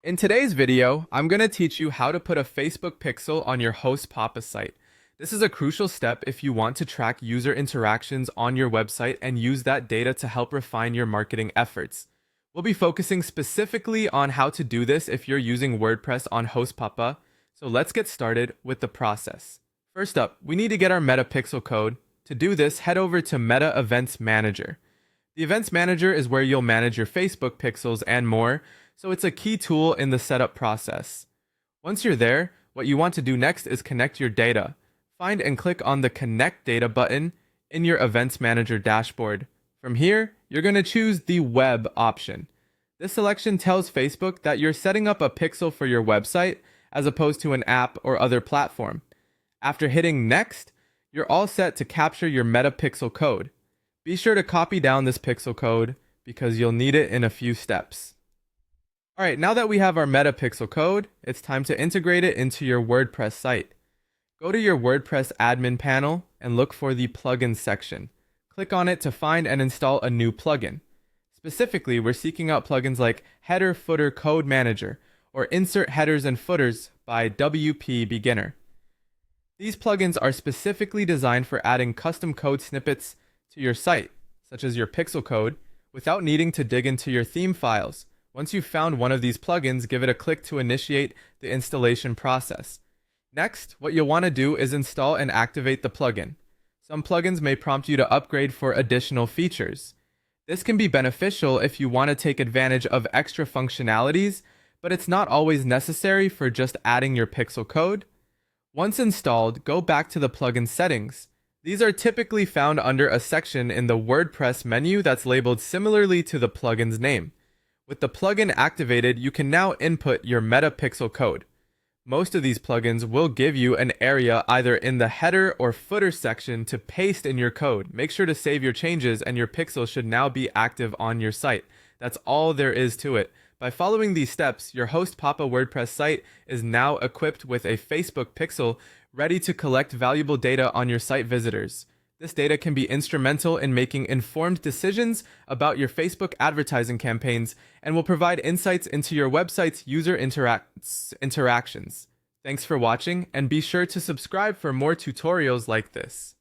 In today's video, I'm going to teach you how to put a Facebook pixel on your HostPapa site. This is a crucial step if you want to track user interactions on your website and use that data to help refine your marketing efforts. We'll be focusing specifically on how to do this if you're using WordPress on HostPapa, so let's get started with the process. First up, we need to get our Meta Pixel code. To do this, head over to Meta Events Manager. The Events Manager is where you'll manage your Facebook pixels and more, so it's a key tool in the setup process. Once you're there, what you want to do next is connect your data. Find and click on the Connect Data button in your Events Manager dashboard. From here, you're going to choose the Web option. This selection tells Facebook that you're setting up a pixel for your website as opposed to an app or other platform. After hitting Next, you're all set to capture your Meta Pixel code. Be sure to copy down this pixel code because you'll need it in a few steps. Alright, now that we have our Meta Pixel code, it's time to integrate it into your WordPress site. Go to your WordPress admin panel and look for the Plugins section. Click on it to find and install a new plugin. Specifically, we're seeking out plugins like Header Footer Code Manager or Insert Headers and Footers by WP Beginner. These plugins are specifically designed for adding custom code snippets to your site, such as your pixel code, without needing to dig into your theme files. Once you've found one of these plugins, give it a click to initiate the installation process. Next, what you'll want to do is install and activate the plugin. Some plugins may prompt you to upgrade for additional features. This can be beneficial if you want to take advantage of extra functionalities, but it's not always necessary for just adding your pixel code. Once installed, go back to the plugin settings. These are typically found under a section in the WordPress menu that's labeled similarly to the plugin's name. With the plugin activated, you can now input your Meta Pixel code. Most of these plugins will give you an area either in the header or footer section to paste in your code. Make sure to save your changes and your pixel should now be active on your site. That's all there is to it. By following these steps, your HostPapa WordPress site is now equipped with a Facebook pixel ready to collect valuable data on your site visitors. This data can be instrumental in making informed decisions about your Facebook advertising campaigns and will provide insights into your website's user interactions. Thanks for watching, and be sure to subscribe for more tutorials like this.